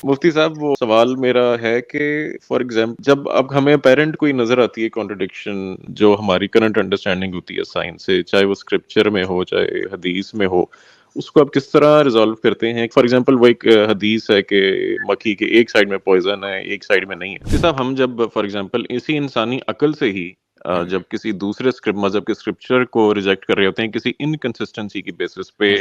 مفتی صاحب وہ سوال میرا ہے کہ فار ایگزامپل جب اب ہمیں پیرنٹ کوئی نظر آتی ہے کانٹرڈکشن جو ہماری کرنٹ انڈرسٹینڈنگ ہوتی ہے سائنس سے، چاہے وہ اسکرپچر میں ہو چاہے حدیث میں ہو، اس کو آپ کس طرح ریزالو کرتے ہیں؟ فار ایگزامپل وہ ایک حدیث ہے کہ مکھی کے ایک سائڈ میں پوائزن ہے ایک سائڈ میں نہیں ہے، مفتی صاحب ہم جب فار ایگزامپل اسی انسانی عقل سے ہی جب کسی دوسرے مذہب کے اسکرپچر کو ریجیکٹ کر رہے ہوتے ہیں کسی انکنسسٹنسی کی بیسس پہ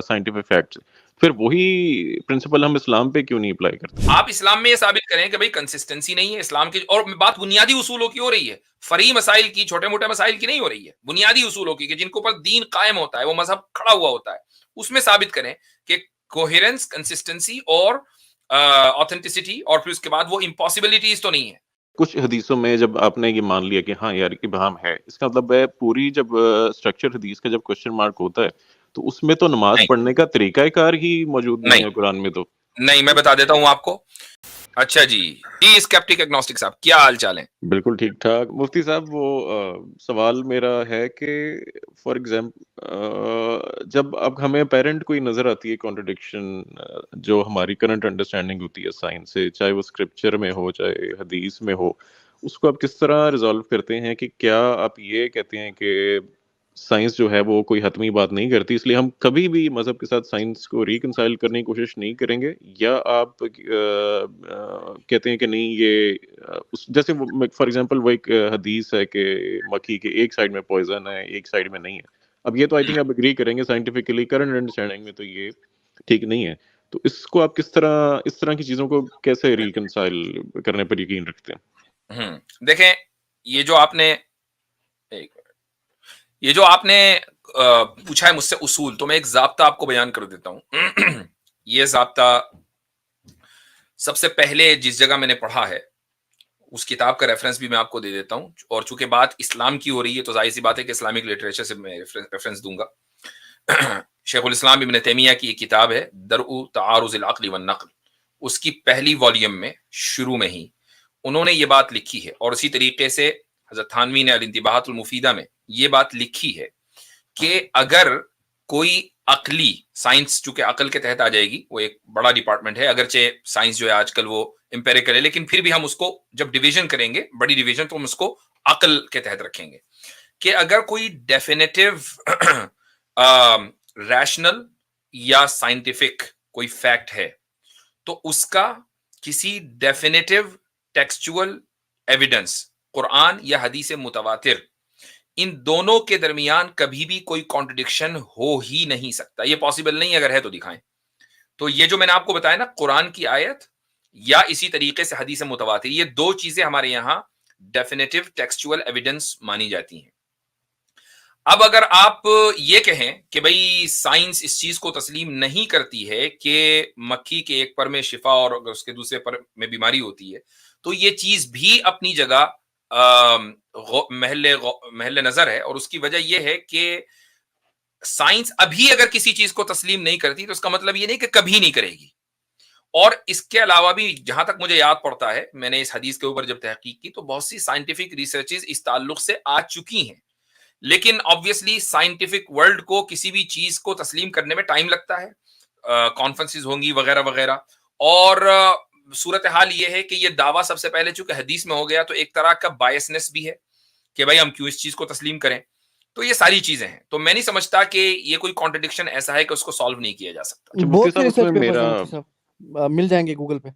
سائنٹیفک فیکٹس، پھر وہی پرنسپل ہم اسلام پہ کیوں نہیں اپلائی کرتے؟ آپ اسلام میں یہ ثابت کریں کہ بھائی کنسسٹنسی نہیں ہے اسلام کی، اور بات بنیادی اصولوں کی ہو رہی ہے، فرعی مسائل کی، چھوٹے موٹے مسائل کی نہیں ہو رہی ہے، بنیادی اصولوں کی کہ جن کے اوپر دین قائم ہوتا ہے، وہ مذہب کھڑا ہوا ہوتا ہے، اس میں ثابت کریں کہ کوہیرنس، کنسسٹنسی اور آتھینٹسٹی، اور پھر اس کے بعد وہ امپاسبلٹیز تو نہیں ہے۔ کچھ حدیثوں میں جب آپ نے یہ مان لیا کہ ہاں یار ابہام ہے، اس کا مطلب ہے پوری جب اسٹرکچر حدیث کا جب کوشچن مارک ہوتا ہے تو اس میں تو نماز نہیں پڑھنے کا طریقہ کار ہی موجود نہیں نہیں ہے قرآن میں تو۔ نہیں، میں بتا دیتا ہوں آپ کو۔ اچھا جی اسکیپٹک ایگنوسٹک صاحب، کیا حال چال ہے؟ بالکل ٹھیک ٹھاک مفتی صاحب وہ سوال میرا ہے کہ فار ایگزامپل جب اب ہمیں پیرنٹ کوئی نظر آتی ہے کانٹرڈکشن جو ہماری کرنٹ انڈرسٹینڈنگ ہوتی ہے سائنس سے، چاہے وہ اسکرپچر میں ہو چاہے حدیث میں ہو، اس کو آپ کس طرح ریزالو کرتے ہیں؟ کہ کیا آپ یہ کہتے ہیں کہ سائنس جو ہے وہ کوئی حتمی بات نہیں کرتی، اس لیے ہم کبھی بھی مذہب کے ساتھ سائنس کو ریکنسائل کرنے کی کوشش نہیں کریں گے، یا آپ کہتے ہیں کہ نہیں یہ جیسے فار ایگزامپل وہ ایک حدیث ہے کہ مکھی کے ایک سائڈ میں پوائزن ہے ایک سائڈ میں نہیں ہے، اب یہ تو آئی تھنک آپ اگری کریں گے سائنٹیفکلی کرنٹ انڈرسٹینڈنگ میں تو یہ ٹھیک نہیں ہے، تو اس کو آپ کس طرح اس طرح کی چیزوں کو کیسے ریکنسائل کرنے پر یقین رکھتے ہیں؟ دیکھیں، یہ جو آپ نے یہ جو آپ نے پوچھا ہے مجھ سے اصول، تو میں ایک ضابطہ آپ کو بیان کر دیتا ہوں۔ یہ ضابطہ سب سے پہلے جس جگہ میں نے پڑھا ہے اس کتاب کا ریفرنس بھی میں آپ کو دے دیتا ہوں، اور چونکہ بات اسلام کی ہو رہی ہے تو ظاہر سی بات ہے کہ اسلامک لٹریچر سے میں ریفرنس دوں گا۔ شیخ الاسلام ابن تیمیہ کی ایک کتاب ہے درء تعارض العقل والنقل، اس کی پہلی والیوم میں شروع میں ہی انہوں نے یہ بات لکھی ہے، اور اسی طریقے سے حضرت تھانوی نے الانتباہات المفیدہ میں یہ بات لکھی ہے کہ اگر کوئی عقلی سائنس، چونکہ عقل کے تحت آ جائے گی، وہ ایک بڑا ڈپارٹمنٹ ہے، اگرچہ سائنس جو ہے آج کل وہ امپیریکل ہے، لیکن پھر بھی ہم اس کو جب ڈویژن کریں گے، بڑی ڈویژن، تو ہم اس کو عقل کے تحت رکھیں گے کہ اگر کوئی ڈیفینیٹو ریشنل یا سائنٹیفک کوئی فیکٹ ہے تو اس کا کسی ڈیفینیٹو ٹیکسچول ایویڈنس، قرآن یا حدیث متواتر، ان دونوں کے درمیان کبھی بھی کوئی کانٹرڈکشن ہو ہی نہیں سکتا، یہ پاسبل نہیں، اگر ہے تو دکھائیں۔ تو یہ جو میں نے آپ کو بتایا نا، قرآن کی آیت یا اسی طریقے سے حدیث متواتر، یہ دو چیزیں ہمارے یہاں ڈیفینیٹو ٹیکسچول ایویڈنس مانی جاتی ہیں۔ اب اگر آپ یہ کہیں کہ بھئی سائنس اس چیز کو تسلیم نہیں کرتی ہے کہ مکھی کے ایک پر میں شفا اور اس کے دوسرے پر میں بیماری ہوتی ہے، تو یہ چیز بھی اپنی جگہ محل نظر ہے، اور اس کی وجہ یہ ہے کہ سائنس ابھی اگر کسی چیز کو تسلیم نہیں کرتی تو اس کا مطلب یہ نہیں کہ کبھی نہیں کرے گی۔ اور اس کے علاوہ بھی جہاں تک مجھے یاد پڑتا ہے، میں نے اس حدیث کے اوپر جب تحقیق کی تو بہت سی سائنٹیفک ریسرچز اس تعلق سے آ چکی ہیں، لیکن آبویسلی سائنٹیفک ورلڈ کو کسی بھی چیز کو تسلیم کرنے میں ٹائم لگتا ہے، کانفرنسز ہوں گی وغیرہ وغیرہ، اور صورتحال یہ ہے کہ یہ دعویٰ سب سے پہلے چونکہ حدیث میں ہو گیا تو ایک طرح کا بائسنس بھی ہے کہ بھائی ہم کیوں اس چیز کو تسلیم کریں، تو یہ ساری چیزیں ہیں، تو میں نہیں سمجھتا کہ یہ کوئی کانٹرڈکشن ایسا ہے کہ اس کو سالو نہیں کیا جا سکتا۔ مفتی بہت سے صاحب اس میں ریسرچ پیپرز میرا ہیں مفتی صاحب، مل جائیں گے گوگل پہ۔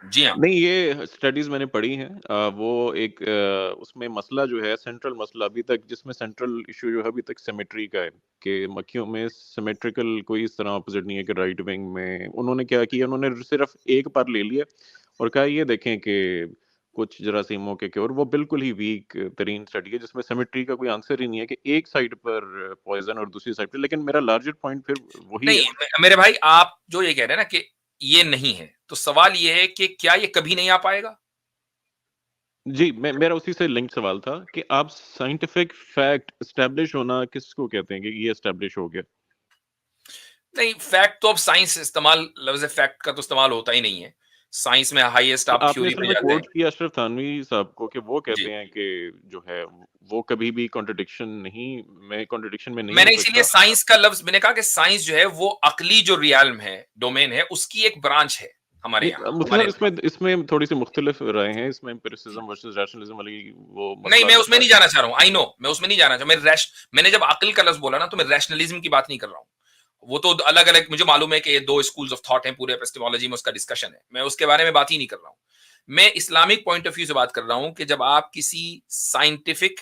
جی ہاں، نہیں یہ اسٹڈیز میں نے پڑھی ہیں وہ ایک اس میں مسئلہ جو ہے سینٹرل مسئلہ ابھی تک جس میں سینٹرل ایشو جو ہے ابھی تک سیمیٹری کا ہے کہ مکھیوں میں سیمیٹریکل کوئی اس طرح اپوزٹ نہیں ہے کہ رائٹ ونگ میں انہوں نے کیا کیا، انہوں نے صرف ایک پر لے لیا اور کہا یہ دیکھیں کہ کچھ جراثیموں کے اور وہ بالکل ہی ویک ترین اسٹڈی ہے جس میں سیمیٹری کا کوئی آنسر ہی نہیں ہے کہ ایک سائڈ پر پوائزن اور دوسری سائڈ پہ، لیکن میرا لارجر پوائنٹ پھر وہی ہے۔ نہیں میرے بھائی، آپ جو یہ کہہ رہے ہیں نا کہ یہ نہیں ہے، تو سوال یہ ہے کہ کیا یہ کبھی نہیں آ پائے گا؟ جی میرا اسی سے لنک سوال تھا کہ آپ سائنٹیفک فیکٹ اسٹیبلش ہونا کس کو کہتے ہیں کہ یہ اسٹیبلش ہو گیا؟ نہیں، فیکٹ تو اب سائنس استعمال، لفظ فیکٹ کا تو استعمال ہوتا ہی نہیں ہے سائنس میں، ہائیسٹ آپ آپ نے تھیوری اصل پہ میں جاتے ہیں۔ کوٹ کیا اشرف تھانوی صاحب کو کہ وہ جی، کہتے ہیں کہ جو ہے وہ کبھی بھی کانٹرڈکشن میں نہیں میں ہو نے اسی لیے سکتا۔ سائنس کا لفظ میں نے کہا کہ سائنس جو ہے وہ عقلی جو ریالم ہے، ڈومین ہے، اس کی ایک برانچ ہے، ہمارے یہاں مفتی ہمارے صاحب اس میں تھوڑی سی مختلف رائے ہیں، اس میں امپیریسزم ورسز ریشنلزم والی وہ نہیں، مسئلہ میں آ اس میں جاتا نہیں ہے۔ جانا چاہ رہا ہوں، آئی نو میں اس میں نہیں جانا چاہ رہا میں نے جب عقل کا لفظ بولا نا تو میں ریشنلزم کی بات نہیں کر رہا ہوں، وہ تو الگ الگ، مجھے معلوم ہے کہ یہ دو اسکولز آف تھاٹ ہیں پورے ایپسٹیمولوجی میں، اس کا ڈسکشن ہے، میں اس کے بارے میں بات ہی نہیں کر رہا ہوں، میں اسلامک پوائنٹ آف ویو سے بات کر رہا ہوں کہ جب آپ کسی سائنٹیفک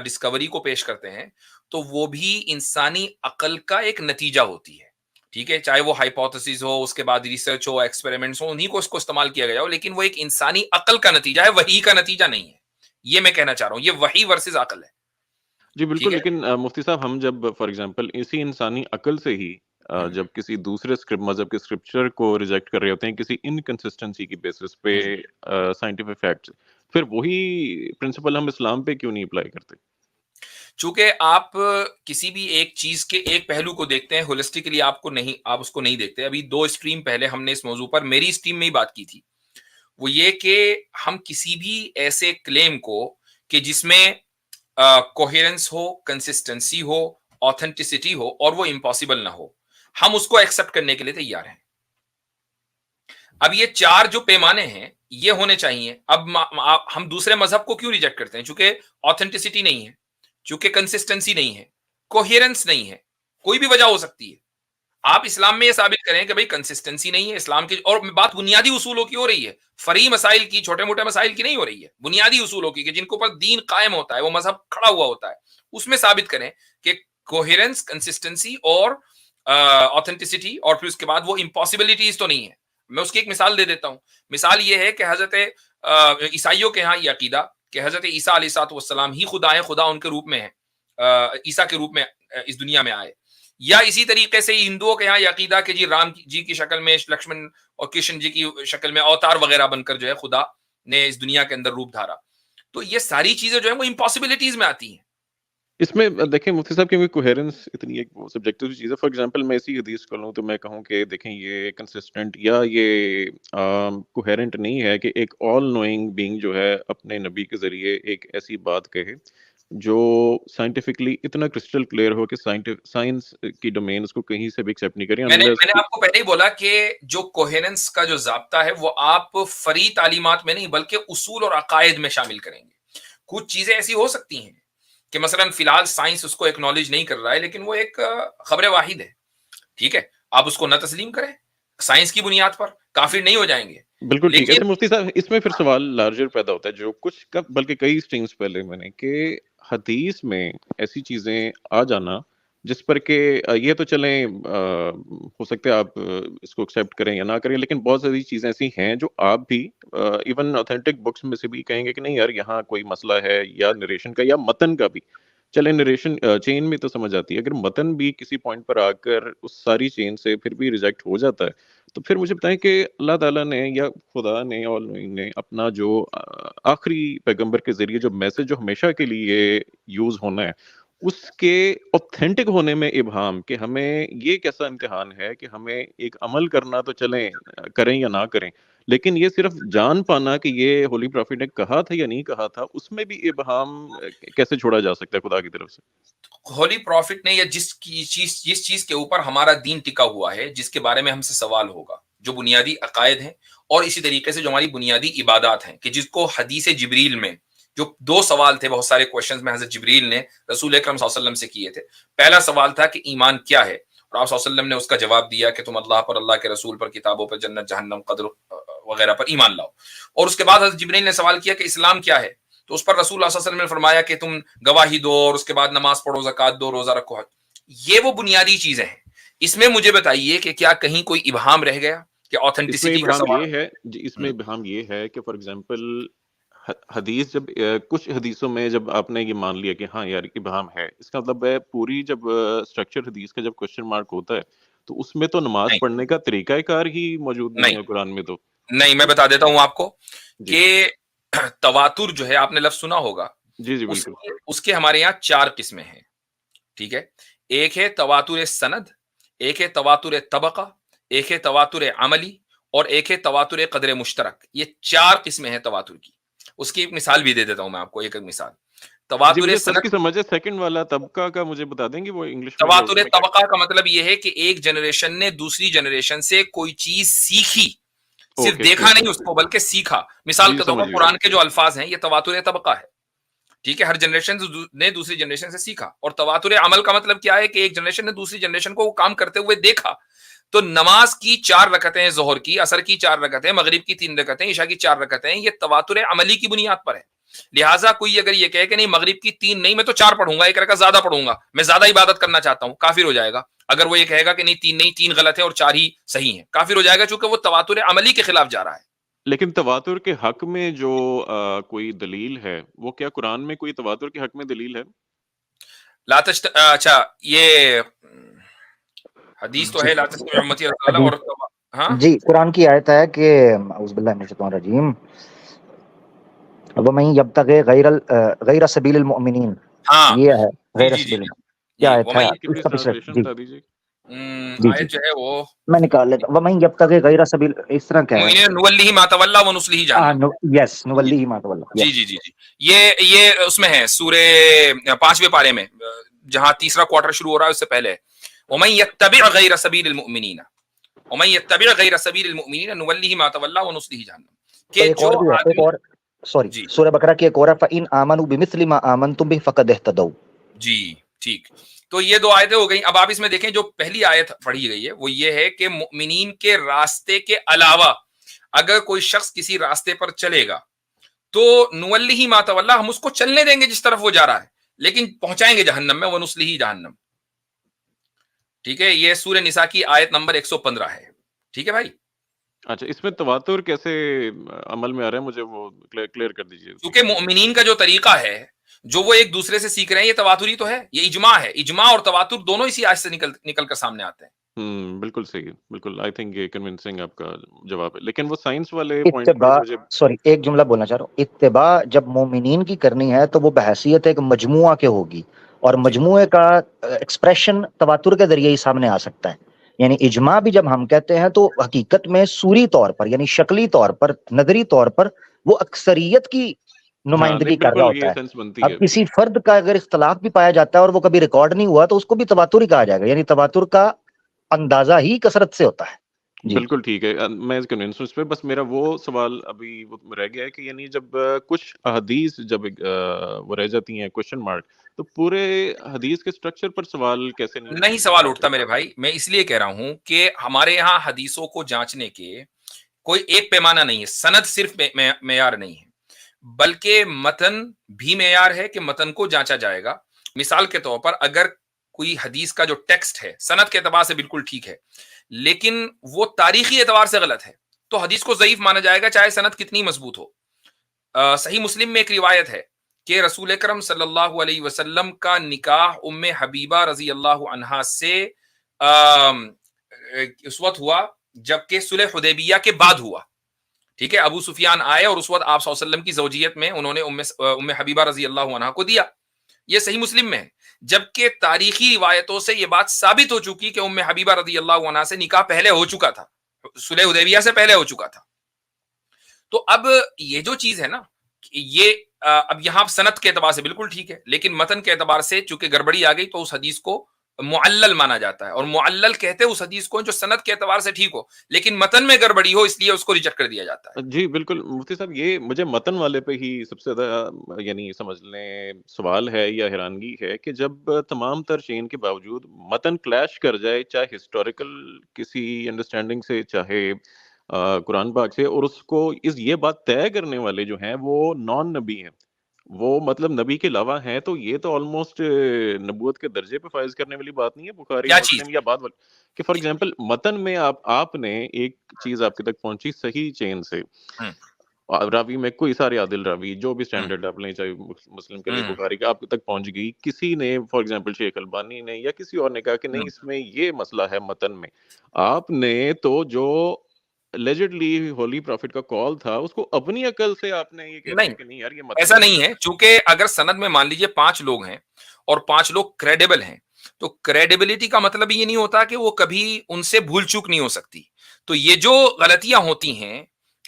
ڈسکوری کو پیش کرتے ہیں تو وہ بھی انسانی عقل کا ایک نتیجہ ہوتی ہے، ٹھیک ہے، چاہے وہ ہائپوتھسز ہو، اس کے بعد ریسرچ ہو، ایکسپیریمنٹس ہو، انہیں کو اس کو استعمال کیا گیا ہو، لیکن وہ ایک انسانی عقل کا نتیجہ ہے، وحی کا نتیجہ نہیں ہے، یہ میں کہنا چاہ رہا ہوں، یہ وحی ورسز عقل ہے، جی ٹھیک بالکل، ہے۔ لیکن مفتی صاحب ہم جب فار ایگزامپل اسی انسانی عقل سے ہی جب کسی دوسرے مذہب کے اسکرپچر کو ریجیکٹ کر رہے ہوتے ہیں کسی انکنسسٹنسی کی بیسس پہ سائنٹیفک فیکٹس، پھر وہی پرنسپل ہم اسلام پہ کیوں نہیں اپلائی کرتے؟ چونکہ آپ کسی بھی ایک چیز کے ایک پہلو کو دیکھتے ہیں ہولسٹکلی، آپ اس کو نہیں دیکھتے۔ ابھی 2 اسٹریم پہلے ہم نے اس موضوع پر میری اسٹریم میں ہی بات کی تھی، وہ یہ کہ ہم کسی بھی ایسے کلیم کو کہ جس میں کوہیرنس ہو، کنسسٹنسی ہو، آتھینٹسٹی ہو اور وہ امپاسبل نہ ہو، ہم اس کو ایکسپٹ کرنے کے لیے تیار ہیں۔ اب یہ 4 جو پیمانے ہیں یہ ہونے چاہیے۔ اب ہم دوسرے مذہب کو کیوں ریجیکٹ کرتے ہیں؟ چونکہ آتھینٹسٹی نہیں ہے، چونکہ کنسسٹنسی نہیں ہے، کوہیرنس نہیں ہے، کوئی بھی وجہ ہو سکتی ہے۔ آپ اسلام میں یہ ثابت کریں کہ بھئی کنسسٹنسی نہیں ہے اسلام کی، اور بات بنیادی اصولوں کی ہو رہی ہے، فرعی مسائل کی، چھوٹے موٹے مسائل کی نہیں ہو رہی ہے، بنیادی اصولوں کی کہ جن کے اوپر دین قائم ہوتا ہے، وہ مذہب کھڑا ہوا ہوتا ہے، اس میں ثابت کریں کہ کوہیرنس، کنسسٹنسی اور آتھینٹسٹی، اور پھر اس کے بعد وہ امپاسبلٹیز تو نہیں ہے۔ میں اس کی ایک مثال دے دیتا ہوں۔ مثال یہ ہے کہ حضرت عیسائیوں کے ہاں یہ عقیدہ کہ حضرت عیسیٰ علیہ السلام ہی خدا ہے، خدا ان کے روپ میں ہے، عیسیٰ کے روپ میں اس دنیا میں آئے، یا اسی طریقے سے ہندوؤں کے ہاں یہ عقیدہ کہ جی رام جی کی شکل میں، لکشمن اور کرشن جی کی شکل میں اوتار وغیرہ بن کر جو ہے خدا نے اس دنیا کے اندر روپ دھارا۔ تو یہ ساری چیزیں جو ہیں وہ امپاسبلٹیز میں آتی ہیں۔ اس میں دیکھیں مفتی صاحب، کیونکہ کوہیرنس اتنی ایک سبجیکٹو چیز ہے۔ فار ایگزامپل میں اسی حدیث کو لوں تو میں کہوں کہ دیکھیں یہ کنسسٹنٹ یا یہ کوہیرنٹ نہیں ہے کہ ایک آل نوئنگ بینگ جو ہے اپنے نبی کے ذریعے ایک ایسی بات کہے جو سائنٹیفکلی اتنا کرسٹل کلیئر ہو کہ سائنس کی ڈومین اس کو کہیں سے بھی ایکسیپٹ نہیں کریں میں نے unless آپ کو پہلے ہی بولا کہ جو کوہیرنس کا جو ضابطہ ہے وہ آپ فری تعلیمات میں نہیں بلکہ اصول اور عقائد میں شامل کریں گے۔ کچھ چیزیں ایسی ہو سکتی ہیں کہ مثلا فی الحال سائنس اس کو ایکنالج نہیں کر رہا ہے، لیکن وہ ایک خبر واحد ہے، ٹھیک ہے، آپ اس کو نہ تسلیم کریں، سائنس کی بنیاد پر کافر نہیں ہو جائیں گے۔ بالکل ٹھیک ہے۔ لیکن تو مفتی صاحب اس میں پھر سوال لارجر پیدا ہوتا ہے جو کچھ بلکہ کئی سٹرینگز پہلے میں نے کہ حدیث میں ایسی چیزیں آ جانا جس پر کہ یہ تو چلیں ہو سکتا ہے آپ اس کو ایکسیپٹ کریں یا نہ کریں، لیکن بہت ساری چیزیں ایسی ہیں جو آپ بھی ایون اوتھینٹک بکس میں سے بھی کہیں گے کہ نہیں یار یہاں کوئی مسئلہ ہے، یا نریشن کا یا متن کا بھی، چلے نریشن چین میں تو سمجھ آتی ہے، اگر متن بھی کسی پوائنٹ پر آ کر اس ساری چین سے پھر بھی ریجیکٹ ہو جاتا ہے تو پھر مجھے بتائیں کہ اللہ تعالیٰ نے یا خدا نے آل نوئنگ نے اپنا جو آخری پیغمبر کے ذریعے جو میسج جو ہمیشہ کے لیے یوز ہونا ہے اس کے اوتھینٹک ہونے میں ابہام کہ ہمیں یہ کیسا امتحان ہے کہ ہمیں ایک عمل کرنا تو چلیں کریں یا نہ کریں، لیکن یہ صرف جان پانا کہ یہ ہولی پروفٹ نے کہا تھا یا نہیں کہا تھا اس میں بھی ابہام کیسے چھوڑا جا سکتا ہے خدا کی طرف سے؟ ہولی پروفٹ نے یا جس چیز کے اوپر ہمارا دین ٹکا ہوا ہے، جس کے بارے میں ہم سے سوال ہوگا، جو بنیادی عقائد ہیں، اور اسی طریقے سے جو ہماری بنیادی عبادات ہیں، کہ جس کو حدیث جبریل میں جو 2 سوال تھے بہت سارے کوشچنز میں حضرت جبریل نے رسول اکرم صلی اللہ علیہ وسلم سے کیے تھے۔ پہلا سوال تھا کہ ایمان کیا ہے، اور آپ صلی اللہ علیہ وسلم نے اس کا جواب دیا کہ تم اللہ پر، اللہ کے رسول پر، کتابوں پر، جنت جہنم قدر وغیرہ پر ایمان لاؤ۔ اور اس کے بعد حضرت جبریل نے سوال کیا کہ اسلام کیا ہے، تو اس پر رسول اللہ صلی اللہ علیہ وسلم نے فرمایا کہ تم گواہی دو، اور اس کے بعد نماز پڑھو، زکوٰۃ دو، روزہ رکھو، حج۔ یہ وہ بنیادی چیزیں ہیں۔ اس میں مجھے بتائیے کہ کیا کہیں کوئی ابہام رہ گیا کہ اس میں آتھینٹسٹی کا ابہام سوال؟ یہ ہے جی، اس میں ابہام یہ ہے کہ فار ایگزامپل حدیث جب کچھ حدیثوں میں جب آپ نے یہ مان لیا کہ ہاں یار ابہام ہے، اس کا مطلب ہے پوری جب اسٹرکچر حدیث کا جب کوشچن مارک ہوتا ہے تو اس میں تو نماز نہیں پڑھنے کا طریقہ کار ہی موجود نہیں نہیں ہے قرآن میں تو نہیں، میں بتا دیتا ہوں آپ کو جی کہ تواتر جو ہے، آپ نے لفظ سنا ہوگا، جی جی اس بالکل اس کے ہمارے یہاں 4 قسمیں ہیں، ٹھیک ہے۔ ایک ہے تواتر سند، ایک ہے تواتر طبقہ، ایک ہے تواتر عملی، اور ایک ہے تواتر قدر مشترک۔ یہ 4 قسمیں ہیں تواتر کی۔ اس کی ایک مثال بھی دے دیتا ہوں میں آپ کو، ایک مثال۔ جی تواتر مجھے فرسٹ کی سند، سمجھ ہے، سیکنڈ والا طبقہ کا مجھے بتا دیں گے وہ انگلش میں یا اردو تواتر میں کیا؟ طبقہ کا مطلب یہ ہے کہ ایک جنریشن نے دوسری جنریشن سے کوئی چیز سیکھی، صرف دیکھا نہیں اس کو بلکہ سیکھا. مثال کے طور پر قرآن کے جو الفاظ ہیں یہ تواتر طبقہ ہے, ٹھیک ہے, ہر جنریشن نے دوسری جنریشن سے سیکھا. اور تواتر عمل کا مطلب کیا ہے کہ ایک جنریشن نے دوسری جنریشن کو وہ کام کرتے ہوئے دیکھا. تو نماز کی 4 رکعتیں, ظہر کی, عصر کی 4 رکعتیں, مغرب کی 3 رکعتیں, عشاء کی 4 رکعتیں, یہ تواتر عملی کی بنیاد پر ہے. لہٰذا کوئی اگر یہ کہے کہ نہیں مغرب کی 3 نہیں, میں تو 4 پڑھوں گا, 1 رکعت زیادہ پڑھوں گا, میں زیادہ عبادت کرنا چاہتا ہوں, کافر ہو جائے گا. اگر وہ یہ کہے گا کہ نہیں 3 نہیں, 3 غلط ہے اور 4 ہی صحیح ہیں, کافر ہو جائے گا, چونکہ وہ تواتر عملی کے خلاف جا رہا ہے. لیکن تواتر کے حق میں جو کوئی دلیل ہے, وہ کیا قرآن میں کوئی تواتر کے حق میں دلیل ہے؟ اچھا, یہ حدیث تو ہے لا تستوی امتی اللہ, اور ہاں جی قرآن کی آیت ہے کہ اعوذ باللہ من الشیطان الرجیم وَمَن يَبْتَغِ غَيْرَ سَبِيلِ الْمُؤْمِنِينَ, ہاں یہ ہے غیر جی سبیل. کیا آیت ہے کی اس کا پچھلے ٹرانسلیشن جی بتا دیجیے. جی آیت جو ہے وہ میں نکال لیتا ہوں. وَمَن يَبْتَغِ غَيْرَ سَبِيل, اس طرح کیا ہے, نُوَلِّهِ مَا تَوَلَّىٰ وَنُصْلِهِ جَهَنَّمَ. یس نُوَلِّهِ مَا تَوَلَّىٰ. جی یہ اس میں ہے سورہ 5ویں پارے میں, جہاں تیسرا کوارٹر شروع ہو رہا ہے, اس سے پہلے وَمَن يَتَّبِعْ غَيْرَ سَبِيلِ الْمُؤْمِنِينَ وَمَن يَتَّبِعْ غَيْرَ سَبِيلِ الْمُؤْمِنِينَ نُوَلِّهِ مَا تَوَلَّىٰ وَنُصْلِهِ جَهَنَّمَ. کہ ایک اور بھی ہے, ایک اور سوری سورہ بقرہ کی ایک اور ہے فَإِنْ آمَنُوا بِمِثْلِ مَا آمَنْتُمْ بِهِ فَقَدِ اهْتَدَوْا. جی ٹھیک. تو یہ 2 آیتیں ہو گئیں. اب آپ اس میں دیکھیں جو پہلی آیت پڑھی گئی ہے وہ یہ ہے کہ مؤمنین کے راستے کے علاوہ اگر کوئی شخص کسی راستے پر چلے گا تو نُوَلِّهِ مَا تَوَلَّىٰ, ہم اس کو چلنے دیں گے جس طرف وہ جا رہا ہے, لیکن پہنچائیں گے جہنم میں, وَنُصْلِهِ جہنم. ٹھیک ہے, یہ سورہ نساء کی آیت نمبر 115 ہے. ٹھیک ہے بھائی. اچھا, اس میں تواتر کیسے عمل میں آ رہا ہے, مجھے وہ کلیئر کر دیجیے. کیونکہ مؤمنین کا جو طریقہ ہے جو وہ ایک دوسرے سے سیکھ رہے ہیں, یہ تواتر ہی تو ہے, یہ اجماع ہے. اجماع اور تواتر دونوں اسی آیت سے نکل کر سامنے آتے ہیں. بالکل صحیح, بالکل. آئی تھنک یہ کنونسنگ آپ کا جواب ہے. لیکن وہ سائنس والے پوائنٹ اتباع, سوری ایک جملہ بولنا چاہ رہا ہوں. اتباع جب مومنین کی کرنی ہے تو وہ بحیثیت ایک مجموعہ کے ہوگی, اور مجموعے کا ایکسپریشن تواتر کے ذریعے ہی سامنے آ سکتا ہے. یعنی اجماع بھی جب ہم کہتے ہیں تو حقیقت میں صوری طور پر یعنی شکلی طور پر, نظری طور پر وہ اکثریت کی نمائندگی کر رہا ہوتا ہے. اب کسی فرد کا اگر اختلاف بھی پایا جاتا ہے اور وہ کبھی ریکارڈ نہیں ہوا تو اس کو بھی تواتر ہی کہا جائے گا. یعنی تواتر کا اندازہ ہی کثرت سے ہوتا ہے. بالکل ٹھیک ہے, میں کنوینس ہوں اس پہ. بس میرا وہ سوال ابھی رہ گیا ہے کہ یعنی جب کچھ حدیث جب وہ رہ جاتی ہیں کوشچن مارک, تو پورے حدیث کے سٹرکچر پر سوال کیسے نہیں سوال اٹھتا میرے بھائی. میں اس لیے کہہ رہا ہوں کہ ہمارے یہاں حدیثوں کو جانچنے کے کوئی ایک پیمانہ نہیں ہے. سند صرف معیار نہیں ہے, بلکہ متن بھی معیار ہے کہ متن کو جانچا جائے گا. مثال کے طور پر اگر کوئی حدیث کا جو ٹیکسٹ ہے سند کے اعتبار سے بالکل ٹھیک ہے, لیکن وہ تاریخی اعتبار سے غلط ہے, تو حدیث کو ضعیف مانا جائے گا چاہے سند کتنی مضبوط ہو. صحیح مسلم میں ایک روایت ہے کہ رسول اکرم صلی اللہ علیہ وسلم کا نکاح ام حبیبہ رضی اللہ عنہا سے اس وقت ہوا جبکہ صلح حدیبیہ کے بعد ہوا. ٹھیک ہے, ابو سفیان آئے اور اس وقت آپ صلی اللہ علیہ وسلم کی زوجیت میں انہوں نے ام حبیبہ رضی اللہ عنہا کو دیا. یہ صحیح مسلم میں ہے, جبکہ تاریخی روایتوں سے یہ بات ثابت ہو چکی کہ ام حبیبہ رضی اللہ عنہا سے نکاح پہلے ہو چکا تھا, صلح حدیبیہ سے پہلے ہو چکا تھا. تو اب یہ جو چیز ہے نا, یہ اب یہاں سند کے اعتبار سے بالکل ٹھیک ہے, لیکن متن کے اعتبار سے چونکہ گڑبڑی آ گئی تو اس حدیث کو معلل مانا جاتا ہے. اور معلل کہتے ہیں اس حدیث کو جو سند کے اعتبار سے ٹھیک ہو لیکن متن میں گڑبڑی ہو, اس لیے اس کو ریجیکٹ کر دیا جاتا ہے. جی بالکل مفتی صاحب, یہ مجھے متن والے پہ ہی سب سے زیادہ یعنی سمجھ لیں سوال ہے یا حیرانگی ہے کہ جب تمام تر چین کے باوجود متن کلیش کر جائے, چاہے ہسٹوریکل کسی انڈرسٹینڈنگ سے, چاہے قرآن پاک سے, اور اس کو یہ بات طے کرنے والے جو ہیں وہ نان نبی ہیں, وہ مطلب نبی کے علاوہ ہیں, تو یہ تو آلموسٹ نبوت کے درجے پہ فائز کرنے والی بات نہیں ہے بخاری مسلم یا بعد والی. کہ فار ایگزامپل متن میں آپ نے ایک چیز آپ کے تک پہنچی صحیح چین سے, راوی میں کوئی سارے عادل راوی جو بھی سٹینڈرڈ آپ لیں, چاہے مسلم کے لیے بخاری کا, آپ تک پہنچ گئی. کسی نے فار ایگزامپل شیخ البانی نے یا کسی اور نے کہا کہ نہیں اس میں یہ مسئلہ ہے متن میں, آپ نے تو جو لیجڈلی ہولی پروفٹ کا کال تھا اس کو اپنی عقل سے آپ نے یہ کہہ دیا کہ نہیں یار یہ متن ایسا نہیں ہے. چونکہ اگر سند میں مان لیجئے 5 لوگ ہیں اور 5 لوگ کریڈیبل ہیں, تو کریڈیبلٹی کا مطلب یہ نہیں ہوتا کہ وہ کبھی ان سے بھول چوک نہیں ہو سکتی. تو یہ جو غلطیاں ہوتی ہیں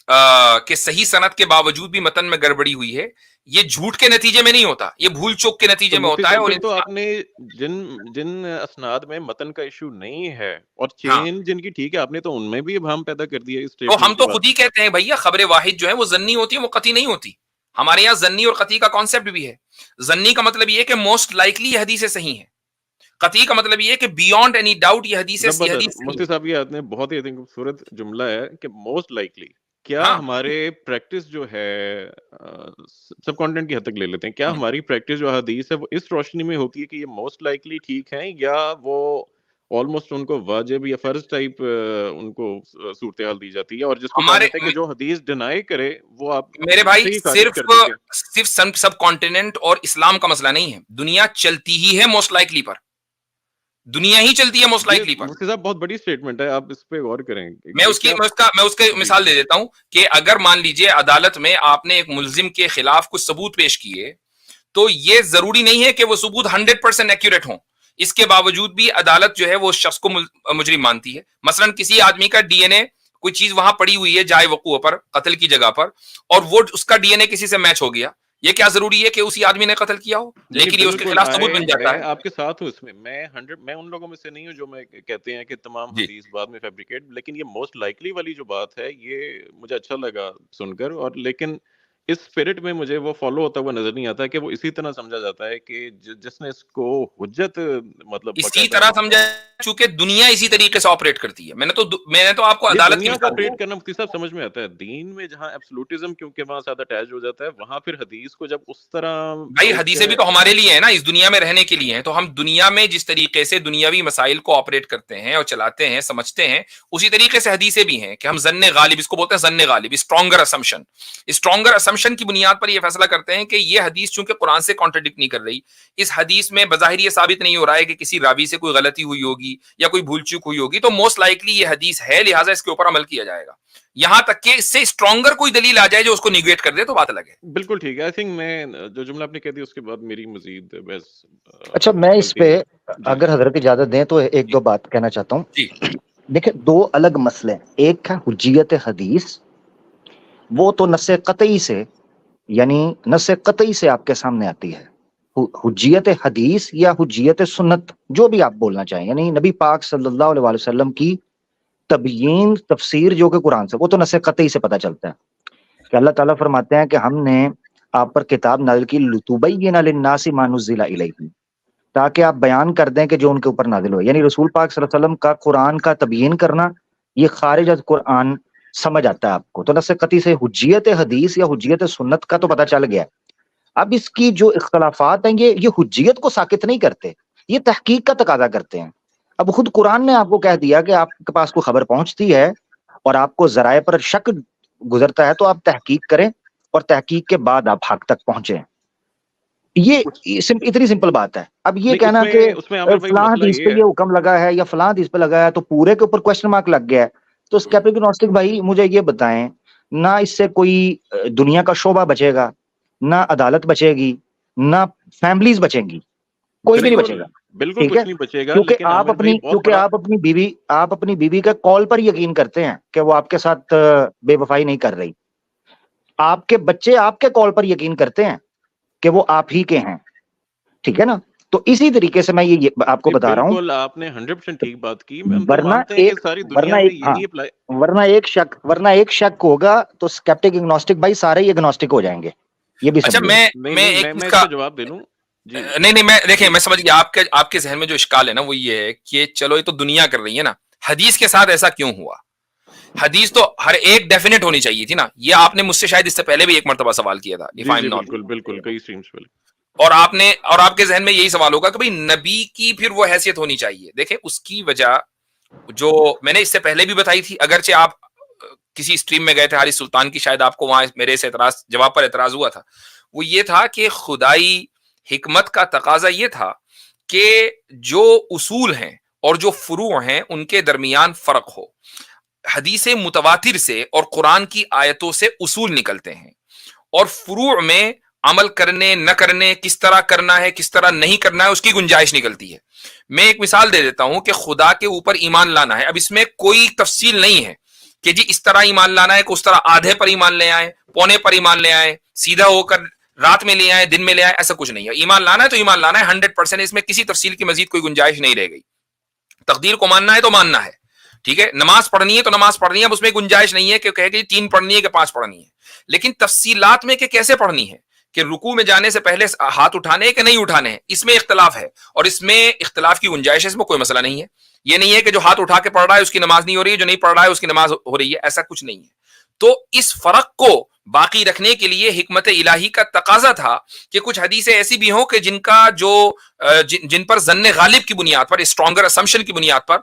کہ صحیح سند کے باوجود بھی متن میں گڑبڑی ہوئی ہے، یہ جھوٹ کے نتیجے میں نہیں ہوتا، یہ بھول چوک کے نتیجے میں ہوتا ہے. اور تو آپ نے جن اسناد میں متن کا ایشو نہیں ہے اور چین جن کی ٹھیک ہے، آپ نے تو ان میں بھی ابہام پیدا کر دیا. تو ہم تو خود ہی کہتے ہیں بھیا خبر واحد جو ہے وہ ظنی ہوتی ہے، وہ قطعی نہیں ہوتی. ہمارے یہاں ظنی اور قطعی کا کانسیپٹ بھی ہے. ظنی کا مطلب یہ ہے کہ موسٹ لائکلی یہ حدیث صحیح ہے، قطعی کا مطلب یہ ہے کہ بیونڈ اینی ڈاؤٹ یہ حدیث. مفتی صاحب یہ آپ نے بہت ہی خوبصورت جملہ ہے کہ موسٹ لائکلی. کیا ہمارے پریکٹس جو ہے سب کانٹینٹ کی حد تک لے لیتے ہیں، کیا ہماری پریکٹس جو حدیث ہے وہ اس روشنی میں ہوتی ہے کہ یہ موسٹ لائکلی ٹھیک ہیں، یا وہ آلموسٹ ان کو واجب یا فرض ٹائپ ان کو صورتحال دی جاتی ہے، اور جس کو کہا جاتا ہے کہ جو حدیث ڈینائی کرے وہ آپ میرے بھائی صرف سب کانٹیننٹ اور اسلام کا مسئلہ نہیں ہے، دنیا چلتی ہی ہے موسٹ لائکلی پر، دنیا ہی چلتی ہے موسٹ لائکلی پر. مفتی صاحب بہت بڑی اسٹیٹمنٹ ہے، آپ اس پہ غور کریں. میں اس کی مثال دے دیتا ہوں کہ اگر مان لیجئے عدالت میں آپ نے ایک ملزم کے خلاف کچھ ثبوت پیش کیے، تو یہ ضروری نہیں ہے کہ وہ ثبوت 100% ایکوریٹ ہوں. اس کے باوجود بھی عدالت جو ہے وہ شخص کو مجرم مانتی ہے. مثلا کسی آدمی کا ڈی این اے کوئی چیز وہاں پڑی ہوئی ہے جائے وقوع پر، قتل کی جگہ پر، اور وہ اس کا ڈی این اے کسی سے میچ ہو گیا، یہ کیا ضروری ہے کہ اسی آدمی نے قتل کیا ہو؟ لیکن یہ اس کے خلاف ثبوت بن جاتا ہے. آپ کے ساتھ ہوں اس میں، میں ان لوگوں میں سے نہیں ہوں جو میں کہتے ہیں کہ تمام حدیث بعد میں فیبریکیٹ، لیکن یہ موسٹ لائکلی والی جو بات ہے یہ مجھے اچھا لگا سن کر. اور لیکن اس اسپرٹ میں مجھے وہ فالو ہوتا ہوا نظر نہیں آتا کہ وہ اسی طرح سمجھا جاتا ہے کہ جس نے اس کو حجت مطلب اسی طرح سمجھا، چونکہ دنیا اسی طریقے سے آپریٹ کرتی ہے. میں نے تو آپ کو عدالت کی مثال آپریٹ کرنا مفتی صاحب سمجھ میں آتا ہے. دین میں جہاں ایبسولوٹزم کیونکہ وہاں زیادہ اٹیچ ہو جاتا ہے، وہاں پھر حدیث کو جب اس طرح بھائی حدیثیں بھی تو ہمارے لیے ہیں نا، اس دنیا میں رہنے کے لیے ہیں. تو ہم دنیا میں جس طریقے سے دنیاوی مسائل کو آپریٹ کرتے ہیں اور چلاتے ہیں سمجھتے ہیں، اسی طریقے سے حدیثیں بھی ہیں کہ ہم ظن غالب، اس کو بولتے ہیں ظن غالب، اسٹرانگر اسمپشن کی بنیاد پر یہ فیصلہ کرتے ہیں کہ یہ حدیث چونکہ قرآن سے کانٹرڈکٹ نہیں کر رہی، اس حدیث میں بظاہر یہ ثابت نہیں ہو رہا ہے کہ کسی راوی سے کوئی غلطی ہوئی ہوگی یا کوئی بھول چوک ہوئی ہوگی، تو موسٹ لائکلی یہ حدیث ہے، لہٰذا اس کے اوپر عمل کیا جائے گا. یہاں تک کہ اس سے اسٹرانگر کوئی دلیل آ جائے جو اس کو نیگیٹ کر دے تو بات الگ ہے. بالکل ٹھیک ہے. آئی تھنک میں جو جملہ آپ نے کہہ دیا اس کے بعد میری مزید بحث. اچھا میں اس پہ اگر حضرت اجازت دیں تو ایک دو بات کہنا چاہتا ہوں. دیکھیں دو الگ مسئلے ہیں. ایک ہے حجیت حدیث، وہ تو نص قطعی سے یعنی نص قطعی سے آپ کے سامنے آتی ہے. حجیت حدیث یا حجیت سنت جو بھی آپ بولنا چاہیں، یعنی نبی پاک صلی اللہ علیہ وسلم کی تبیین تفسیر جو کہ قرآن سے، وہ تو نص قطعی سے پتہ چلتا ہے کہ اللہ تعالیٰ فرماتے ہیں کہ ہم نے آپ پر کتاب نازل کی لتبین للناس ما نزل الیہم، تاکہ آپ بیان کر دیں کہ جو ان کے اوپر نازل ہوئے. یعنی رسول پاک صلی اللہ علیہ وسلم کا قرآن کا تبیین کرنا یہ خارج از قرآن سمجھ آتا ہے آپ کو. تو نص قطعی سے حجیت حدیث یا حجیت سنت کا تو پتہ چل گیا. اب اس کی جو اختلافات ہیں یہ حجیت کو ساکت نہیں کرتے، یہ تحقیق کا تقاضا کرتے ہیں. اب خود قرآن نے آپ کو کہہ دیا کہ آپ کے پاس کوئی خبر پہنچتی ہے اور آپ کو ذرائع پر شک گزرتا ہے تو آپ تحقیق کریں اور تحقیق کے بعد آپ حق تک پہنچیں. یہ اتنی سمپل بات ہے. اب یہ کہنا کہ فلاں حدیث پہ یہ حکم لگا ہے یا فلاں حدیث پہ لگا ہے تو پورے کے اوپر کوشچن مارک لگ گیا ہے. تو اسکیپٹک گنوسٹک بھائی مجھے یہ بتائیں، نہ اس سے کوئی دنیا کا شعبہ بچے گا، نہ عدالت بچے گی، نہ فیملیز بچیں گی، کوئی بھی نہیں بچے گا. بالکل کچھ نہیں بچے گا. کیونکہ آپ اپنی بیوی کا کال پر یقین کرتے ہیں کہ وہ آپ کے ساتھ بے وفائی نہیں کر رہی. آپ کے بچے آپ کے کال پر یقین کرتے ہیں کہ وہ آپ ہی کے ہیں. ٹھیک ہے نا؟ تو اسی طریقے سے میں یہ آپ کو بتا رہا ہوں. بالکل آپ نے 100% ٹھیک بات کی. ورنہ ایک شک ہوگا تو اسکیپٹک اگنوسٹک بھائی سارے ہی اگنوسٹک ہو جائیں گے. یہ بھی اچھا میں اس کا جواب دے لوں. نہیں میں دیکھیں میں سمجھ گیا آپ کے ذہن میں جو اشکال ہے نا وہ یہ ہے کہ چلو یہ تو دنیا کر رہی ہے نا، حدیث کے ساتھ ایسا کیوں ہوا؟ حدیث تو ہر ایک ڈیفینیٹ ہونی چاہیے تھی نا. یہ آپ نے مجھ سے شاید اس سے پہلے بھی ایک مرتبہ سوال کیا تھا. بالکل کئی اسٹریمز پہ. اور آپ کے ذہن میں یہی سوال ہوگا کہ بھئی نبی کی پھر وہ حیثیت ہونی چاہیے. دیکھیں اس کی وجہ جو میں نے اس سے پہلے بھی بتائی تھی، اگرچہ آپ کسی اسٹریم میں گئے تھے حارث سلطان کی، شاید آپ کو وہاں میرے سے جواب پر اعتراض ہوا تھا. وہ یہ تھا کہ خدائی حکمت کا تقاضا یہ تھا کہ جو اصول ہیں اور جو فروع ہیں ان کے درمیان فرق ہو. حدیث متواتر سے اور قرآن کی آیتوں سے اصول نکلتے ہیں، اور فروع میں عمل کرنے نہ کرنے، کس طرح کرنا ہے کس طرح نہیں کرنا ہے، اس کی گنجائش نکلتی ہے. میں ایک مثال دے دیتا ہوں کہ خدا کے اوپر ایمان لانا ہے. اب اس میں کوئی تفصیل نہیں ہے کہ جی اس طرح ایمان لانا ہے کہ اس طرح آدھے پر ایمان لے آئے, پونے پر ایمان لے آئے, سیدھا ہو کر رات میں لے آئے, دن میں لے آئے, ایسا کچھ نہیں ہے. ایمان لانا ہے تو ایمان لانا ہے 100%, اس میں کسی تفصیل کی مزید کوئی گنجائش نہیں رہ گئی. تقدیر کو ماننا ہے تو ماننا ہے, ٹھیک ہے, نماز پڑھنی ہے تو نماز پڑھنی ہے, اب اس میں گنجائش نہیں ہے کہ کہے کہ 3 پڑھنی ہے کہ 5 پڑھنی ہے. لیکن تفصیلات میں کہ کیسے پڑھنی ہے, کہ رکوع میں جانے سے پہلے ہاتھ اٹھانے کہ نہیں اٹھانے ہیں, اس میں اختلاف ہے, اور اس میں اختلاف کی گنجائش ہے, اس میں کوئی مسئلہ نہیں ہے. یہ نہیں ہے کہ جو ہاتھ اٹھا کے پڑھ رہا ہے اس کی نماز نہیں ہو رہی ہے, جو نہیں پڑھ رہا ہے اس کی نماز ہو رہی ہے, ایسا کچھ نہیں ہے. تو اس فرق کو باقی رکھنے کے لیے حکمت الہی کا تقاضا تھا کہ کچھ حدیثیں ایسی بھی ہوں کہ جن پر ظن غالب کی بنیاد پر, اسٹرانگر اسمپشن کی بنیاد پر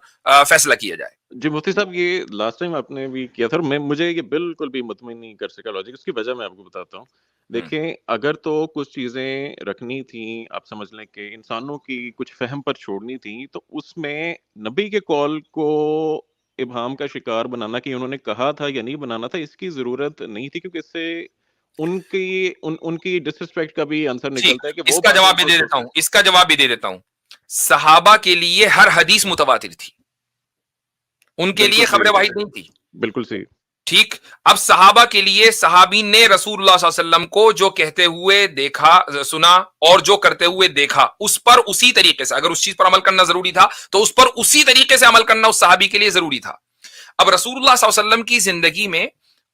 فیصلہ کیا جائے. جی مفتی صاحب, یہ لاسٹ ٹائم آپ نے بھی کیا تھا اور مجھے یہ بالکل بھی مطمئن نہیں کر سکا لاجک. اس کی وجہ میں آپ کو بتاتا ہوں. دیکھیں, اگر تو کچھ چیزیں رکھنی تھیں, آپ سمجھ لیں کہ انسانوں کی کچھ فہم پر چھوڑنی تھیں, تو اس میں نبی کے قول کو ابہام کا شکار بنانا کہ انہوں نے کہا تھا یا نہیں بنانا تھا, اس کی ضرورت نہیں تھی, کیونکہ اس سے ان کی ڈسرسپیکٹ کا بھی آنسر نکلتا ہے کہ وہ اس کا جواب بھی دے دیتا ہوں. صحابہ کے لیے ہر حدیث متواتر تھی, ان کے لیے خبر واحد نہیں تھی. بالکل صحیح, ٹھیک. اب صحابہ کے لیے صحابی نے رسول اللہ صلی اللہ علیہ وسلم کو جو کہتے ہوئے دیکھا, سنا, اور جو کرتے ہوئے دیکھا, اس پر اسی طریقے سے, اگر اس چیز پر عمل کرنا ضروری تھا تو اس پر اسی طریقے سے عمل کرنا اس صحابی کے لیے ضروری تھا. اب رسول اللہ صلی اللہ علیہ وسلم کی زندگی میں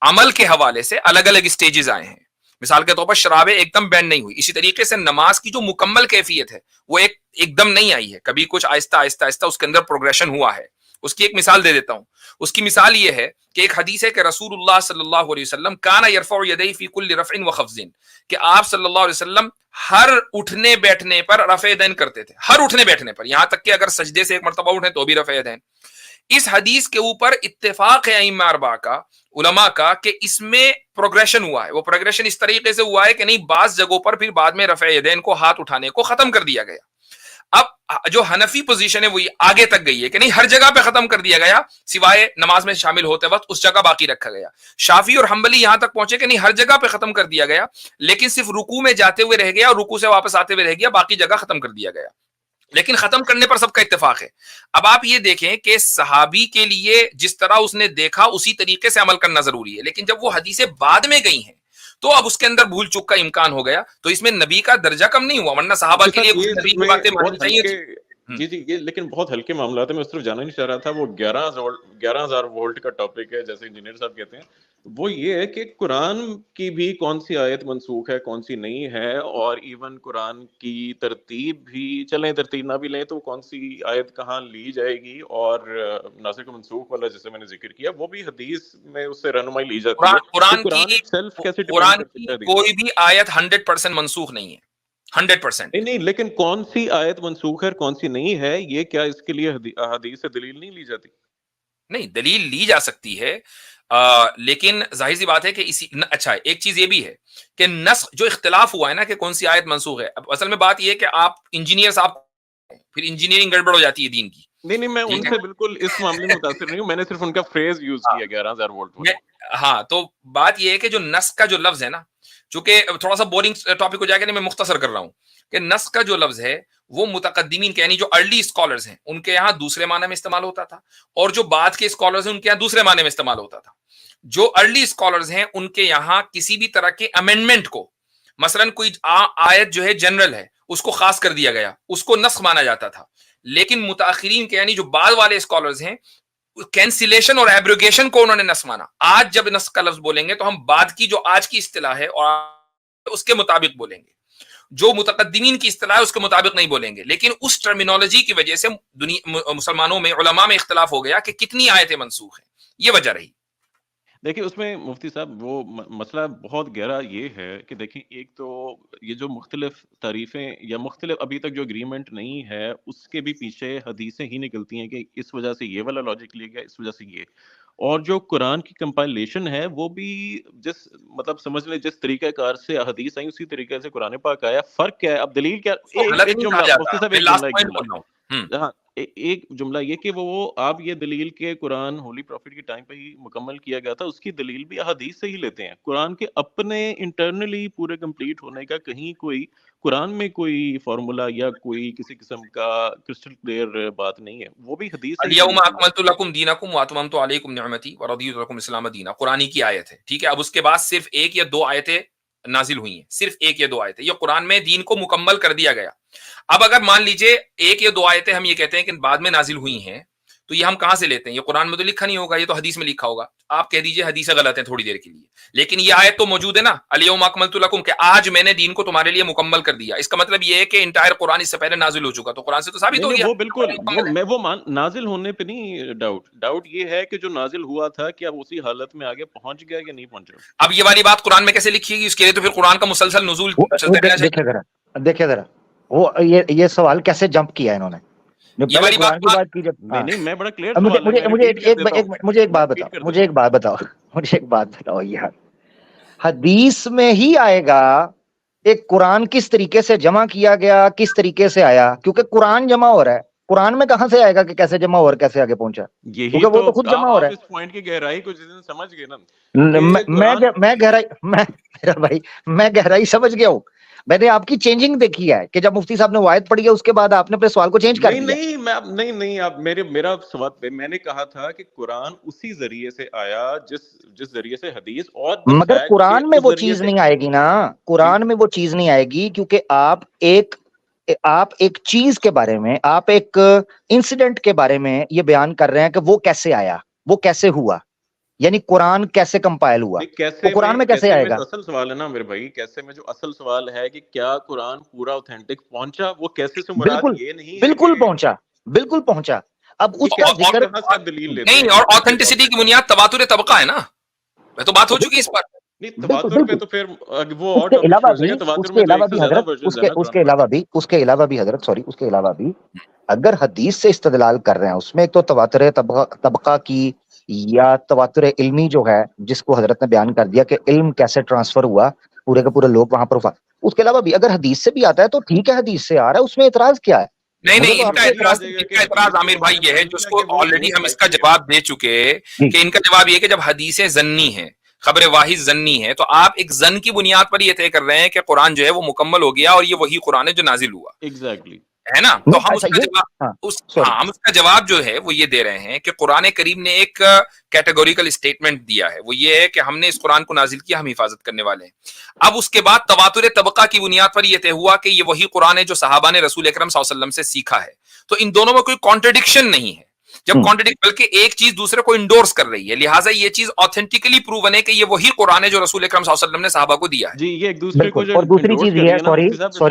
عمل کے حوالے سے الگ الگ اسٹیجز آئے ہیں. مثال کے طور پر شرابیں ایک دم بین نہیں ہوئی, اسی طریقے سے نماز کی جو مکمل کیفیت ہے وہ ایک دم نہیں آئی ہے, کبھی کچھ آہستہ آہستہ آہستہ اس کے اندر پروگریشن ہوا ہے. اس کی ایک مثال دے دیتا ہوں. اس کی مثال یہ ہے کہ ایک حدیث ہے کہ رسول اللہ صلی اللہ علیہ وسلم کانا یرفع یدیہ فی کل رفع و خفض, کہ آپ صلی اللہ علیہ وسلم ہر اٹھنے بیٹھنے پر رفع یدین کرتے تھے, ہر اٹھنے بیٹھنے پر, یہاں تک کہ اگر سجدے سے ایک مرتبہ اٹھیں تو بھی رفع یدین. اس حدیث کے اوپر اتفاق ہے ائمہ اربعہ کا, علماء کا, کہ اس میں پروگریشن ہوا ہے. وہ پروگریشن اس طریقے سے ہوا ہے کہ نہیں, بعض جگہوں پر پھر بعد میں رفع یدین کو, ہاتھ اٹھانے کو ختم کر دیا گیا. اب جو حنفی پوزیشن ہے وہ آگے تک گئی ہے کہ نہیں, ہر جگہ پہ ختم کر دیا گیا, سوائے نماز میں شامل ہوتے وقت اس جگہ باقی رکھا گیا. شافعی اور حنبلی یہاں تک پہنچے کہ نہیں, ہر جگہ پہ ختم کر دیا گیا, لیکن صرف رکوع میں جاتے ہوئے رہ گیا اور رکوع سے واپس آتے ہوئے رہ گیا, باقی جگہ ختم کر دیا گیا. لیکن ختم کرنے پر سب کا اتفاق ہے. اب آپ یہ دیکھیں کہ صحابی کے لیے جس طرح اس نے دیکھا اسی طریقے سے عمل کرنا ضروری ہے, لیکن جب وہ حدیثیں بعد میں گئی ہیں تو اب اس کے اندر بھول چک کا امکان ہو گیا, تو اس میں نبی کا درجہ کم نہیں ہوا, ورنہ صحابہ کے لیے کچھ نبی کی باتیں ماننی چاہیے. جی یہ لیکن بہت ہلکے معاملات ہیں, میں اس طرف جانا نہیں چاہ رہا تھا. وہ 11,000 وولٹ کا ٹاپک ہے, جیسے انجینئر صاحب کہتے ہیں. وہ یہ ہے کہ قرآن کی بھی کون سی آیت منسوخ ہے, کون سی نہیں ہے, اور ایون قرآن کی ترتیب بھی, چلیں ترتیب نہ بھی لیں تو کون سی آیت کہاں لی جائے گی, اور ناسخ و منسوخ والا جیسے میں نے ذکر کیا وہ بھی حدیث میں اس سے رہنمائی لی جاتی ہے. قرآن کی کوئی بھی آیت 100% منسوخ نہیں ہے, 100% نہیں, لیکن کون سی آیت منسوخ ہے کون سی نہیں ہے, یہ کیا اس کے لیے حدیث سے دلیل نہیں لی جاتی؟ نہیں, دلیل لی جا سکتی ہے, لیکن ظاہر سی بات ہے کہ اچھا ایک چیز یہ بھی ہے کہ نسخ جو اختلاف ہوا ہے نا کہ کون سی آیت منسوخ ہے, اب اصل میں بات یہ ہے کہ آپ انجینئر صاحب, پھر انجینئرنگ گڑبڑ ہو جاتی ہے دین کی. نہیں میں ان سے بالکل اس معاملے میں متاثر نہیں ہوں, میں نے صرف ان کا فریز یوز کیا 11,000 وولٹ. ہاں, تو بات یہ ہے کہ جو نسخ کا جو لفظ ہے نا, چونکہ تھوڑا سا بورنگ ٹاپک ہو جائے گا, میں مختصر کر رہا ہوں کہ نسخ کا جو لفظ ہے وہ متقدمین کے یعنی جو ارلی اسکالرز ہیں ان کے یہاں دوسرے معنی میں استعمال ہوتا تھا, اور جو بعد کے اسکالرز ہیں ان کے یہاں دوسرے معنی میں استعمال ہوتا تھا. جو ارلی اسکالرز ہیں ان کے یہاں کسی بھی طرح کے امینڈمنٹ کو, مثلا کوئی آیت جو ہے جنرل ہے اس کو خاص کر دیا گیا, اس کو نسخ مانا جاتا تھا. لیکن متاخرین کے یعنی جو بعد والے اسکالرز ہیں, کینسلیشن اور ایبروگیشن کو انہوں نے نسخ مانا. آج جب نسخ کا لفظ بولیں گے تو ہم بعد کی جو آج کی اصطلاح ہے اور اس کے مطابق بولیں گے, جو متقدمین کی اصطلاح ہے اس کے مطابق نہیں بولیں گے. لیکن اس ٹرمینالوجی کی وجہ سے مسلمانوں میں, علماء میں اختلاف ہو گیا کہ کتنی آیتیں منسوخ ہیں, یہ وجہ رہی. دیکھیں اس میں مفتی صاحب وہ مسئلہ بہت گہرا یہ ہے کہ دیکھیں, ایک تو یہ جو مختلف تعریفیں یا مختلف ابھی تک جو اگریمنٹ نہیں ہے اس کے بھی پیچھے حدیثیں ہی نکلتی ہیں کہ اس وجہ سے یہ والا لاجک لیا گیا, اس وجہ سے یہ. اور جو قرآن کی کمپائلیشن ہے وہ بھی جس مطلب سمجھ لیں جس طریقہ کار سے حدیث آئی اسی طریقے سے قرآن پاک آیا. فرق کیا ہے, اب دلیل کیا, ایک جملہ یہ کہ وہ آپ یہ دلیل کہ قرآن ہولی پروفٹ کے ٹائم پہ ہی مکمل کیا گیا تھا، اس کی دلیل بھی احادیث سے ہی لیتے ہیں. قرآن کے اپنے انٹرنلی پورے کمپلیٹ ہونے کا کہیں کوئی قرآن میں کوئی فارمولا یا کوئی کسی قسم کا کرسٹل کلیئر بات نہیں ہے، وہ بھی حدیث سے ہی الیوم دلیل دی اکملت لکم دینکم واتممت علیکم نعمتی ورضیت لکم اسلام دینا، قرآن کی آیت ہے. ٹھیک ہے، اب اس کے بعد صرف ایک یا دو آیتیں نازل ہوئی ہیں، صرف ایک یا دو آیتیں. یہ قرآن میں دین کو مکمل کر دیا گیا. اب اگر مان لیجئے ایک یا دو آیتیں ہم یہ کہتے ہیں کہ بعد میں نازل ہوئی ہیں، تو یہ ہم کہاں سے لیتے ہیں؟ یہ قرآن میں تو لکھا نہیں ہوگا، یہ تو حدیث میں لکھا ہوگا. آپ کہہ دیجئے حدیثیں غلط ہیں تھوڑی دیر کے لیے، لیکن یہ آیت تو موجود ہے نا، الیوم اکملت لکم، کہ آج میں نے دین کو تمہارے لیے مکمل کر دیا. اس کا مطلب یہ ہے کہ انٹائر قرآن اس سے پہلے نازل ہو چکا، تو قرآن سے تو ثابت ہو نہیں گیا وہ بالکل مکمل ہے. میں نازل ہونے پہ نہیں ڈاؤٹ یہ ہے کہ جو نازل ہوا تھا کیا وہ اسی حالت میں آگے پہنچ گیا یا نہیں پہنچا. اب یہ والی بات قرآن میں کیسے لکھی گی؟ اس کے لیے تو پھر قرآن کا مسلسل نزول چلتا رہنا چاہیے. دیکھیں ذرا وہ یہ سوال کیسے جمپ کیا انہوں نے. یہ والی بات قرآن کی جب نہیں میں بڑا کلیئر سوال ہے. مجھے ایک بات بتاؤ یار، حدیث میں ہی آئے گا ایک قرآن کس طریقے سے جمع کیا گیا، کس طریقے سے آیا، کیونکہ قرآن جمع ہو رہا ہے. قرآن میں کہاں سے آئے گا کہ کیسے جمع ہو اور کیسے آگے پہنچا، یہی وہ تو خود جمع ہو رہا ہے. اس پوائنٹ کی گہرائی کو جس دن سمجھ گئے نا، میں گہرائی سمجھ گیا ہوں. میں نے آپ کی چینجنگ دیکھی ہے کہ جب مفتی صاحب نے وہ آیت پڑھی ہے اس کے بعد آپ نے اپنے سوال کو چینج کر دیا. نہیں آپ میرا سوال پہ میں نے کہا تھا کہ قرآن اسی ذریعے سے آیا جس ذریعے سے حدیث، اور مگر قرآن میں وہ چیز نہیں آئے گی نا، قرآن میں وہ چیز نہیں آئے گی، کیونکہ آپ ایک چیز کے بارے میں، آپ ایک انسیڈنٹ کے بارے میں یہ بیان کر رہے ہیں کہ وہ کیسے آیا، وہ کیسے ہوا، یعنی قرآن کیسے کمپائل ہوا، تو قرآن میں کیسے آئے گا. اصل سوال ہے نا میرے بھائی، کیسے میں جو اصل سوال ہے کہ کیا قرآن پورا اوتھینٹک پہنچا، وہ کیسے سے مراد یہ نہیں ہے. بالکل پہنچا. اب اس کا ذکر نہیں، اور آتھینٹسٹی کی بنیاد تواتر طبقہ ہے نا، میں تو بات ہو چکی اس پر. اس کے علاوہ بھی حضرت اگر حدیث سے استدلال کر رہے ہیں، اس میں ایک تو تواتر طبقہ کی یا تواتر علمی جو ہے، جس کو حضرت نے بیان کر دیا کہ علم کیسے ٹرانسفر ہوا، پورے کے پورے لوگ وہاں پر. اس کے علاوہ بھی اگر حدیث سے بھی آتا ہے تو ٹھیک ہے، حدیث سے آ رہا ہے، اس میں اعتراض کیا ہے؟ نہیں ان کا اعتراض عامر بھائی یہ ہے جس کو آلریڈی ہم اس کا جواب دے چکے کہ ان کا جواب یہ کہ جب حدیثیں ظنی ہیں، خبر واحد ظنی ہے، تو آپ ایک ظن کی بنیاد پر یہ طے کر رہے ہیں کہ قرآن جو ہے وہ مکمل ہو گیا اور یہ وہی قرآن ہے جو نازل ہوا. ایگزیکٹلی ہے نا. تو ہم اس کا جواب جو ہے وہ یہ دے رہے ہیں کہ قرآن کریم نے ایک کیٹیگوریکل اسٹیٹمنٹ دیا ہے، وہ یہ ہے کہ ہم نے اس قرآن کو نازل کیا، ہم حفاظت کرنے والے ہیں. اب اس کے بعد تواتر طبقہ کی بنیاد پر یہ طے ہوا کہ یہ وہی قرآن ہے جو صحابہ نے رسول اکرم صلی اللہ علیہ وسلم سے سیکھا ہے. تو ان دونوں میں کوئی کانٹرڈکشن نہیں ہے، بلکہ ایک چیز دوسرے کو انڈورس کر رہی ہے، لہٰذا یہ چیز آتھینٹیکلی پروون ہے کہ یہ وہی قرآن ہے جو رسول اکرم صلی اللہ علیہ وسلم نے صحابہ کو دیا ہے. جی یہ ایک دوسرے کو. اور دوسری چیز یہ ہے،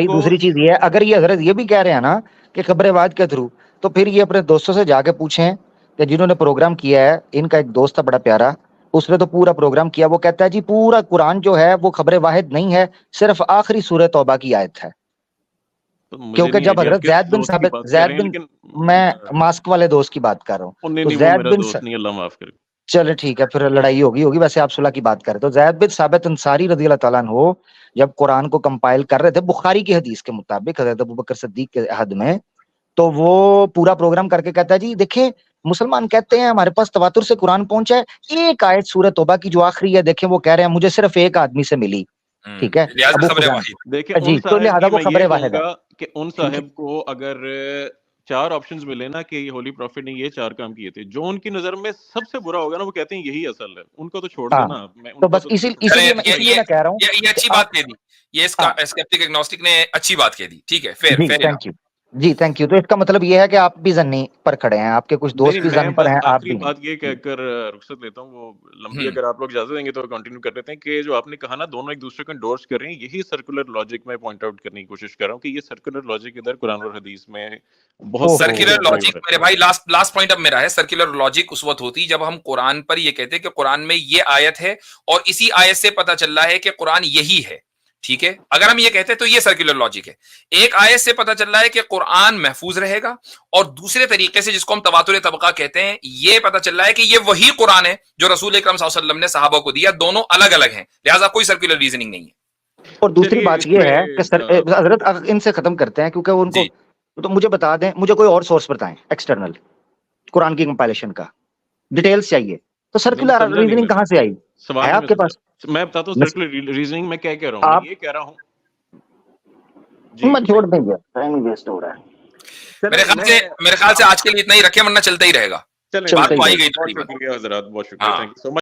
دوسری چیز یہ ہے، اگر یہ حضرت یہ بھی کہہ رہے ہیں نا کہ خبر واحد کے تھرو، تو پھر یہ اپنے دوستوں سے جا کے پوچھیں کہ جنہوں نے پروگرام کیا ہے. ان کا ایک دوست تھا بڑا پیارا، اس نے تو پورا پروگرام کیا، وہ کہتا ہے جی پورا قرآن جو ہے وہ خبر واحد نہیں ہے، صرف آخری سورہ توبہ کی آیت ہے. کیونکہ جب حضرت زید بن میں ماسک والے دوست کی بات کر رہا ہوں، اللہ معاف کرے، چلے ٹھیک ہے، پھر لڑائی ہوگی، ویسے آپ صلح کی بات کر رہے تو زید بن ثابت انصاری رضی اللہ تعالیٰ عنہ جب قرآن کو کمپائل کر رہے تھے بخاری کی حدیث کے مطابق حضرت ابوبکر صدیق کے عہد میں، تو وہ پورا پروگرام کر کے کہتا ہے جی دیکھیں مسلمان کہتے ہیں ہمارے پاس تواتر سے قرآن پہنچا ہے، ایک آیت سورہ توبہ کی جو آخری ہے دیکھیں وہ کہہ رہے ہیں مجھے صرف ایک آدمی سے ملی. ٹھیک ہے، جی تو لہٰذا وہ خبر واحد ہے کہ ان صاحب کو اگر 4 آپشنز ملے نا کہ یہ ہولی پروفٹ نے یہ 4 کام کیے تھے، جو ان کی نظر میں سب سے برا ہوگا نا وہ کہتے ہیں یہی اصل ہے، ان کو تو چھوڑ دینا. تو بس اسی لیے میں کہہ رہا ہوں یہ اچھی بات کہہ دی، یہ اسکیپٹک ایگنوسٹک نے اچھی بات کہہ دی. ٹھیک ہے، تھینک یو جی، تھینک یو. تو اس کا مطلب یہ ہے کہ آپ بھی ظنی پر کھڑے ہیں، آپ کے کچھ دوست بھی ظن پر ہیں، آپ بھی. بات یہ کہہ کر رخصت لیتا ہوں، وہ لمبی اگر آپ لوگ اجازت دیں گے تو کنٹینیو کر لیتے ہیں کہ جو آپ نے کہا نا دونوں ایک دوسرے کو انڈورس کر رہے ہیں، یہی سرکولر لاجک میں پوائنٹ آؤٹ کرنے کی کوشش کر رہا ہوں کہ یہ سرکولر لاجک ادھر قرآن اور حدیث میں بہت سرکولر لاجک. میرے بھائی لاسٹ پوائنٹ اب میرا ہے، سرکولر لاجک اس وقت ہوتی جب ہم قرآن پر یہ کہتے ہیں کہ قرآن میں یہ آیت ہے اور اسی آیت سے پتہ چل رہا ہے کہ قرآن یہی ہے. ٹھیک ہے، اگر ہم یہ کہتے ہیں تو یہ سرکولر لاجک ہے. ایک آیت سے پتہ چل رہا ہے کہ قرآن محفوظ رہے گا، اور دوسرے طریقے سے جس کو ہم تواتر طبقہ کہتے ہیں یہ پتہ چل رہا ہے کہ یہ وہی قرآن ہے جو رسول اکرم صلی اللہ علیہ وسلم نے صحابہ کو دیا. دونوں الگ الگ ہیں، لہٰذا کوئی سرکولر ریزننگ نہیں ہے. اور دوسری بات یہ ہے کہ حضرت ان سے ختم کرتے ہیں کیونکہ ان کو تو مجھے بتا دیں, مجھے کوئی اور سورس بتائیں ایکسٹرنل قرآن کی کمپائلیشن کا, ڈیٹیلز چاہیے. تو سرکولر ریزننگ کہاں سے آئی ہے آپ کے پاس؟ میں بتاتا ہوں سرکولر ریزننگ میں کیا کہہ رہا ہوں. آپ یہ کہہ رہا ہوں میں چھوڑ دیں گے, ٹائم ویسٹ ہو رہا ہے. میرے خیال سے آج کے لیے اتنا ہی رکھے, ورنہ چلتا ہی رہے گا. چلیں, بات تو آئی گئی بہت شکریہ حضرات, بہت شکریہ, تھینک یو سو مچ.